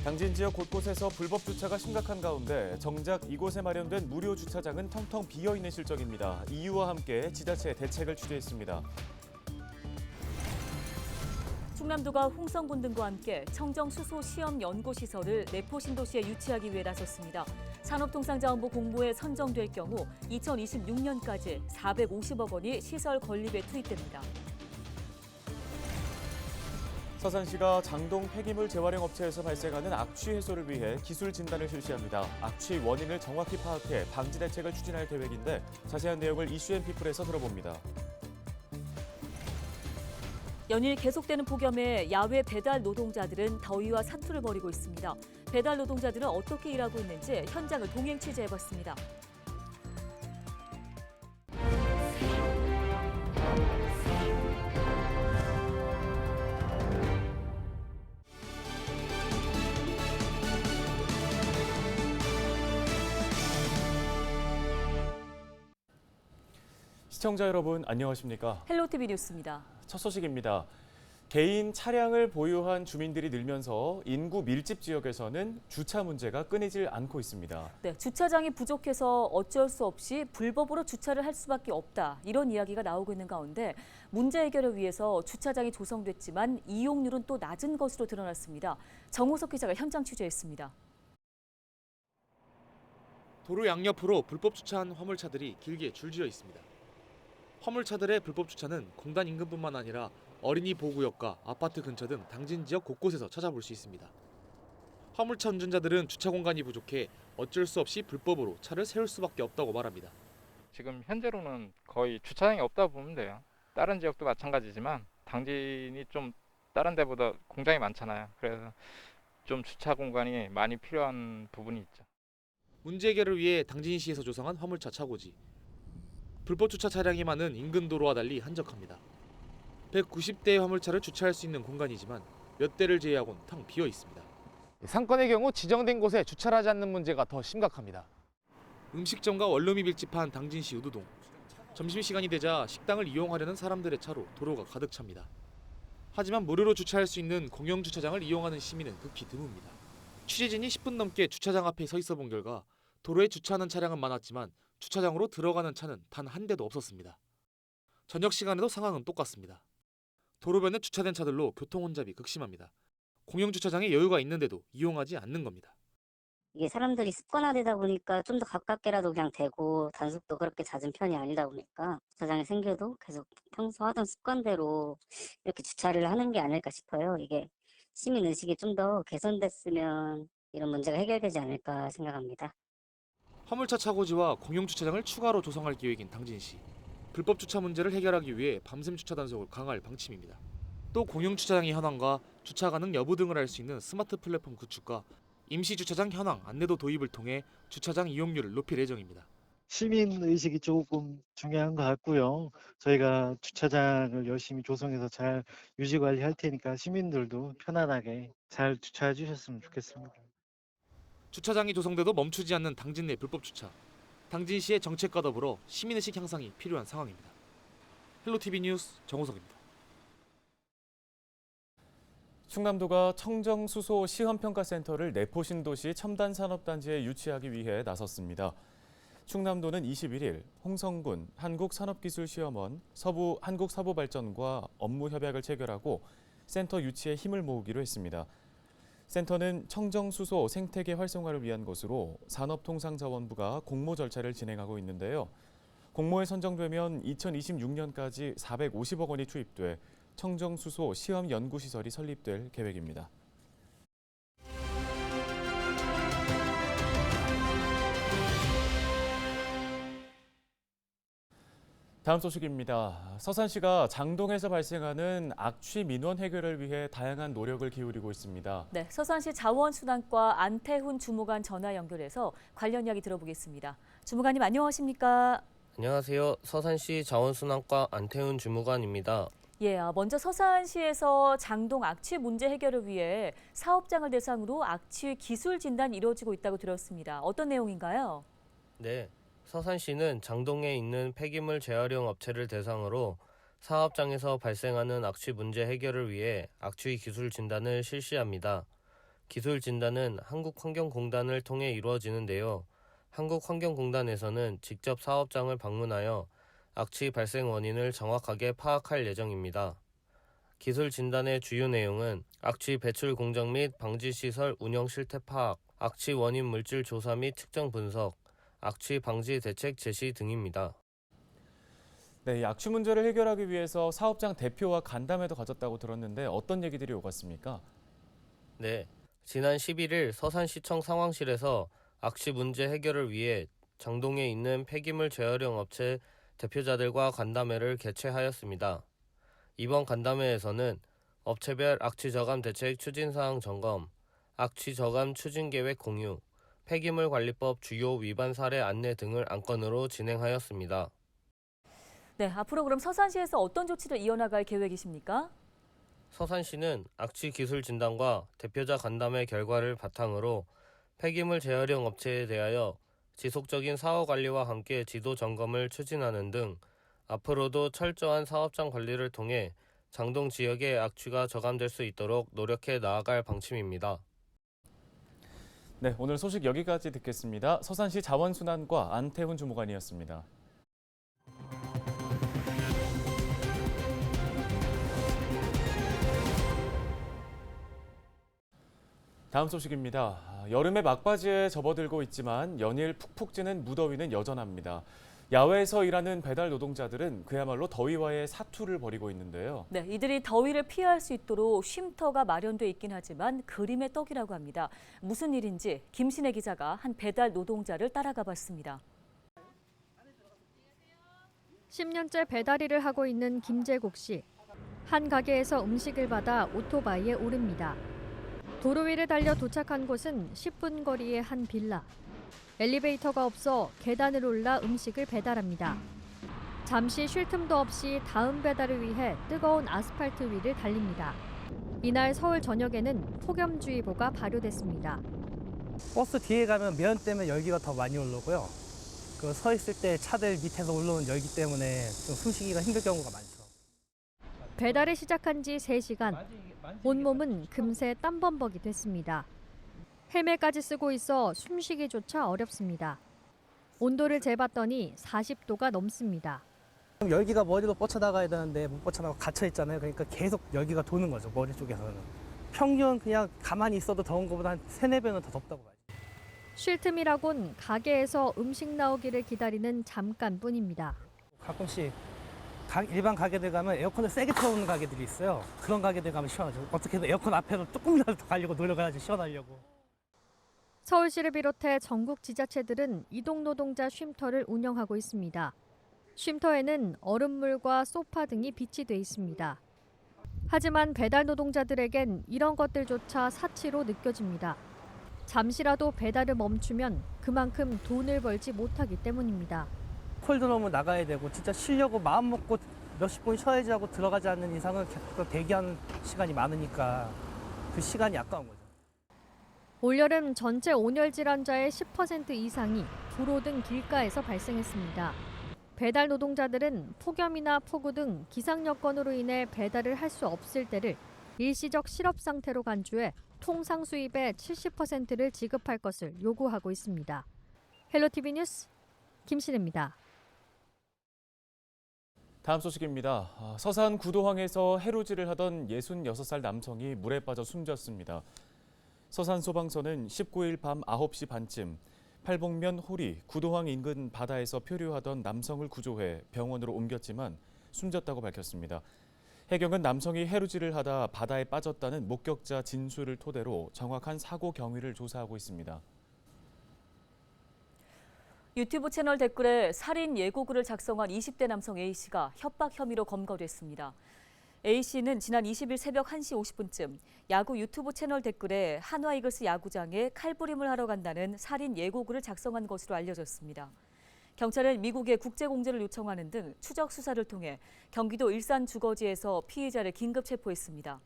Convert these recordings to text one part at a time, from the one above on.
당진 지역 곳곳에서 불법 주차가 심각한 가운데 정작 이곳에 마련된 무료 주차장은 텅텅 비어있는 실정입니다. 이유와 함께 지자체 대책을 취재했습니다. 충남도가 홍성군 등과 함께 청정수소 시험 연구시설을 내포 신도시에 유치하기 위해 나섰습니다. 산업통상자원부 공모에 선정될 경우 2026년까지 450억 원이 시설 건립에 투입됩니다. 서산시가 장동 폐기물 재활용 업체에서 발생하는 악취 해소를 위해 기술 진단을 실시합니다. 악취 원인을 정확히 파악해 방지 대책을 추진할 계획인데 자세한 내용을 이슈앤피플에서 들어봅니다. 연일 계속되는 폭염에 야외 배달 노동자들은 더위와 사투를 벌이고 있습니다. 배달 노동자들은 어떻게 일하고 있는지 현장을 동행 취재해봤습니다. 시청자 여러분 안녕하십니까? 헬로티비 뉴스입니다. 첫 소식입니다. 개인 차량을 보유한 주민들이 늘면서 인구 밀집 지역에서는 주차 문제가 끊이질 않고 있습니다. 네, 주차장이 부족해서 어쩔 수 없이 불법으로 주차를 할 수밖에 없다. 이런 이야기가 나오고 있는 가운데 문제 해결을 위해서 주차장이 조성됐지만 이용률은 또 낮은 것으로 드러났습니다. 정호석 기자가 현장 취재했습니다. 도로 양옆으로 불법 주차한 화물차들이 길게 줄지어 있습니다. 화물차들의 불법 주차는 공단 인근뿐만 아니라 어린이 보호구역과 아파트 근처 등 당진 지역 곳곳에서 찾아볼 수 있습니다. 화물차 운전자들은 주차 공간이 부족해 어쩔 수 없이 불법으로 차를 세울 수밖에 없다고 말합니다. 지금 현재로는 거의 주차장이 없다 보면 돼요. 다른 지역도 마찬가지지만 당진이 좀 다른 데보다 공장이 많잖아요. 그래서 좀 주차 공간이 많이 필요한 부분이 있죠. 문제 해결을 위해 당진시에서 조성한 화물차 차고지. 불법 주차 차량이 많은 인근 도로와 달리 한적합니다. 190대의 화물차를 주차할 수 있는 공간이지만 몇 대를 제외하고는 텅 비어 있습니다. 상권의 경우 지정된 곳에 주차를 하지 않는 문제가 더 심각합니다. 음식점과 원룸이 밀집한 당진시 우두동. 점심시간이 되자 식당을 이용하려는 사람들의 차로 도로가 가득 찹니다. 하지만 무료로 주차할 수 있는 공영 주차장을 이용하는 시민은 극히 드뭅니다. 취재진이 10분 넘게 주차장 앞에 서 있어 본 결과 도로에 주차하는 차량은 많았지만 주차장으로 들어가는 차는 단 한 대도 없었습니다. 저녁 시간에도 상황은 똑같습니다. 도로변에 주차된 차들로 교통 혼잡이 극심합니다. 공영 주차장에 여유가 있는데도 이용하지 않는 겁니다. 이게 사람들이 습관화되다 보니까 좀 더 가깝게라도 그냥 되고 단속도 그렇게 잦은 편이 아니다 보니까 주차장이 생겨도 계속 평소 하던 습관대로 이렇게 주차를 하는 게 아닐까 싶어요. 이게 시민 의식이 좀 더 개선됐으면 이런 문제가 해결되지 않을까 생각합니다. 화물차 차고지와 공용 주차장을 추가로 조성할 계획인 당진시. 불법 주차 문제를 해결하기 위해 밤샘 주차 단속을 강화할 방침입니다. 또 공용 주차장의 현황과 주차 가능 여부 등을 알 수 있는 스마트 플랫폼 구축과 임시 주차장 현황 안내도 도입을 통해 주차장 이용률을 높일 예정입니다. 시민 의식이 조금 중요한 것 같고요. 저희가 주차장을 열심히 조성해서 잘 유지 관리할 테니까 시민들도 편안하게 잘 주차해 주셨으면 좋겠습니다. 주차장이 조성돼도 멈추지 않는 당진 내 불법 주차. 당진시의 정책과 더불어 시민의식 향상이 필요한 상황입니다. 헬로티비 뉴스 정호석입니다. 충남도가 청정수소 시험평가센터를 내포신도시 첨단산업단지에 유치하기 위해 나섰습니다. 충남도는 21일 홍성군 한국산업기술시험원, 서부 한국사보발전과 업무 협약을 체결하고 센터 유치에 힘을 모으기로 했습니다. 센터는 청정수소 생태계 활성화를 위한 곳으로 산업통상자원부가 공모 절차를 진행하고 있는데요. 공모에 선정되면 2026년까지 450억 원이 투입돼 청정수소 시험 연구시설이 설립될 계획입니다. 다음 소식입니다. 서산시가 장동에서 발생하는 악취 민원 해결을 위해 다양한 노력을 기울이고 있습니다. 네, 서산시 자원순환과 안태훈 주무관 전화 연결해서 관련 이야기 들어보겠습니다. 주무관님 안녕하십니까? 안녕하세요. 서산시 자원순환과 안태훈 주무관입니다. 예, 먼저 서산시에서 장동 악취 문제 해결을 위해 사업장을 대상으로 악취 기술 진단이 이루어지고 있다고 들었습니다. 어떤 내용인가요? 네, 서산시는 장동에 있는 폐기물 재활용 업체를 대상으로 사업장에서 발생하는 악취 문제 해결을 위해 악취 기술 진단을 실시합니다. 기술 진단은 한국환경공단을 통해 이루어지는데요. 한국환경공단에서는 직접 사업장을 방문하여 악취 발생 원인을 정확하게 파악할 예정입니다. 기술 진단의 주요 내용은 악취 배출 공정 및 방지 시설 운영 실태 파악, 악취 원인 물질 조사 및 측정 분석, 악취 방지 대책 제시 등입니다. 네, 이 악취 문제를 해결하기 위해서 사업장 대표와 간담회도 가졌다고 들었는데 어떤 얘기들이 오갔습니까? 네, 지난 11일 서산시청 상황실에서 악취 문제 해결을 위해 장동에 있는 폐기물 재활용 업체 대표자들과 간담회를 개최하였습니다. 이번 간담회에서는 업체별 악취 저감 대책 추진사항 점검, 악취 저감 추진 계획 공유, 폐기물 관리법 주요 위반 사례 안내 등을 안건으로 진행하였습니다. 네, 앞으로 그럼 서산시에서 어떤 조치를 이어나갈 계획이십니까? 서산시는 악취 기술 진단과 대표자 간담회 결과를 바탕으로 폐기물 재활용 업체에 대하여 지속적인 사후 관리와 함께 지도 점검을 추진하는 등 앞으로도 철저한 사업장 관리를 통해 장동 지역의 악취가 저감될 수 있도록 노력해 나아갈 방침입니다. 네, 오늘 소식 여기까지 듣겠습니다. 서산시 자원순환과 안태훈 주무관이었습니다. 다음 소식입니다. 여름의 막바지에 접어들고 있지만 연일 푹푹 찌는 무더위는 여전합니다. 야외에서 일하는 배달 노동자들은 그야말로 더위와의 사투를 벌이고 있는데요. 네, 이들이 더위를 피할 수 있도록 쉼터가 마련돼 있긴 하지만 그림의 떡이라고 합니다. 무슨 일인지 김신혜 기자가 한 배달 노동자를 따라가 봤습니다. 10년째 배달 일을 하고 있는 김재국 씨. 한 가게에서 음식을 받아 오토바이에 오릅니다. 도로 위를 달려 도착한 곳은 10분 거리의 한 빌라. 엘리베이터가 없어 계단을 올라 음식을 배달합니다. 잠시 쉴 틈도 없이 다음 배달을 위해 뜨거운 아스팔트 위를 달립니다. 이날 서울 전역에는 폭염주의보가 발효됐습니다. 버스 뒤에 가면 매연 때문에 열기가 더 많이 올라오고요. 그 서 있을 때 차들 밑에서 올라오는 열기 때문에 좀 숨쉬기가 힘들 경우가 많죠. 배달을 시작한 지 3시간. 온몸은 금세 땀범벅이 됐습니다. 헬멧까지 쓰고 있어 숨쉬기조차 어렵습니다. 온도를 재봤더니 40도가 넘습니다. 열기가 머리로 뻗쳐나가야 되는데 못 뻗쳐나가고 갇혀있잖아요. 그러니까 계속 열기가 도는 거죠, 머리 쪽에서는. 평균 그냥 가만히 있어도 더운 것보다 한 3-4배는 더 덥다고 봐요. 쉴 틈이라곤 가게에서 음식 나오기를 기다리는 잠깐뿐입니다. 가끔씩 일반 가게들 가면 에어컨을 세게 틀어놓는 가게들이 있어요. 그런 가게들 가면 시원하죠. 어떻게든 에어컨 앞에서 조금이라도 더 가려고 노력해야지 시원하려고. 서울시를 비롯해 전국 지자체들은 이동 노동자 쉼터를 운영하고 있습니다. 쉼터에는 얼음물과 소파 등이 비치돼 있습니다. 하지만 배달 노동자들에겐 이런 것들조차 사치로 느껴집니다. 잠시라도 배달을 멈추면 그만큼 돈을 벌지 못하기 때문입니다. 콜 들어오면 나가야 되고 진짜 쉬려고 마음 먹고 몇십 분 쉬어야지 하고 들어가지 않는 이상은 계속 대기하는 시간이 많으니까 그 시간이 아까운 거죠. 올여름 전체 온열 질환자의 10% 이상이 도로 등 길가에서 발생했습니다. 배달 노동자들은 폭염이나 폭우 등 기상 여건으로 인해 배달을 할 수 없을 때를 일시적 실업 상태로 간주해 통상 수입의 70%를 지급할 것을 요구하고 있습니다. 헬로티비 뉴스 김신혜입니다. 다음 소식입니다. 서산 구도항에서 해루질을 하던 66살 남성이 물에 빠져 숨졌습니다. 서산소방서는 19일 밤 9시 반쯤 팔복면 호리 구도항 인근 바다에서 표류하던 남성을 구조해 병원으로 옮겼지만 숨졌다고 밝혔습니다. 해경은 남성이 해루질을 하다 바다에 빠졌다는 목격자 진술을 토대로 정확한 사고 경위를 조사하고 있습니다. 유튜브 채널 댓글에 살인 예고글을 작성한 20대 남성 A씨가 협박 혐의로 검거됐습니다. A씨는 지난 20일 새벽 1시 50분쯤 야구 유튜브 채널 댓글에 한화이글스 야구장에 칼부림을 하러 간다는 살인 예고글을 작성한 것으로 알려졌습니다. 경찰은 미국에 국제공제를 요청하는 등 추적 수사를 통해 경기도 일산 주거지에서 피의자를 긴급 체포했습니다.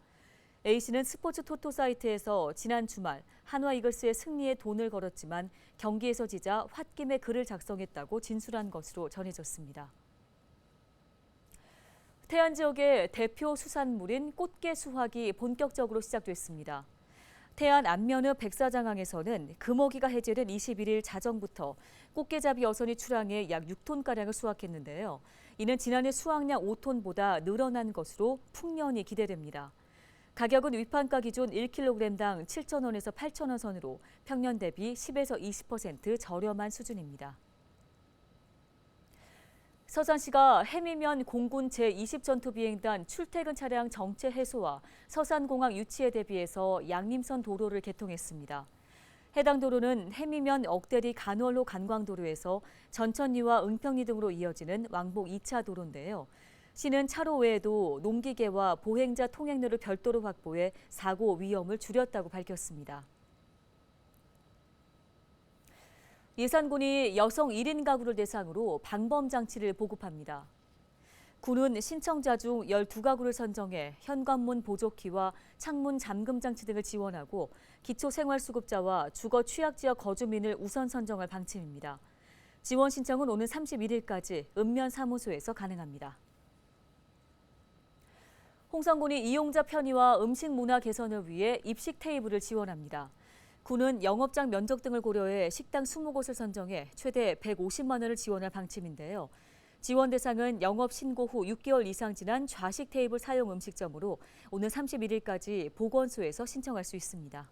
A씨는 스포츠 토토 사이트에서 지난 주말 한화이글스의 승리에 돈을 걸었지만 경기에서 지자 홧김에 글을 작성했다고 진술한 것으로 전해졌습니다. 태안 지역의 대표 수산물인 꽃게 수확이 본격적으로 시작됐습니다. 태안 안면읍 백사장항에서는 금어기가 해제된 21일 자정부터 꽃게잡이 여선이 출항해 약 6톤가량을 수확했는데요. 이는 지난해 수확량 5톤보다 늘어난 것으로 풍년이 기대됩니다. 가격은 위판가 기준 1kg당 7,000원에서 8,000원 선으로 평년 대비 10에서 20% 저렴한 수준입니다. 서산시가 해미면 공군 제20전투 비행단 출퇴근 차량 정체 해소와 서산공항 유치에 대비해서 양림선 도로를 개통했습니다. 해당 도로는 해미면 억대리 간월로 간광도로에서 전천리와 은평리 등으로 이어지는 왕복 2차 도로인데요. 시는 차로 외에도 농기계와 보행자 통행로를 별도로 확보해 사고 위험을 줄였다고 밝혔습니다. 예산군이 여성 1인 가구를 대상으로 방범장치를 보급합니다. 군은 신청자 중 12가구를 선정해 현관문 보조키와 창문 잠금 장치 등을 지원하고 기초생활수급자와 주거 취약지역 거주민을 우선 선정할 방침입니다. 지원 신청은 오는 31일까지 읍면사무소에서 가능합니다. 홍성군이 이용자 편의와 음식 문화 개선을 위해 입식 테이블을 지원합니다. 군은 영업장 면적 등을 고려해 식당 20곳을 선정해 최대 150만 원을 지원할 방침인데요. 지원 대상은 영업 신고 후 6개월 이상 지난 좌식 테이블 사용 음식점으로 오는 31일까지 보건소에서 신청할 수 있습니다.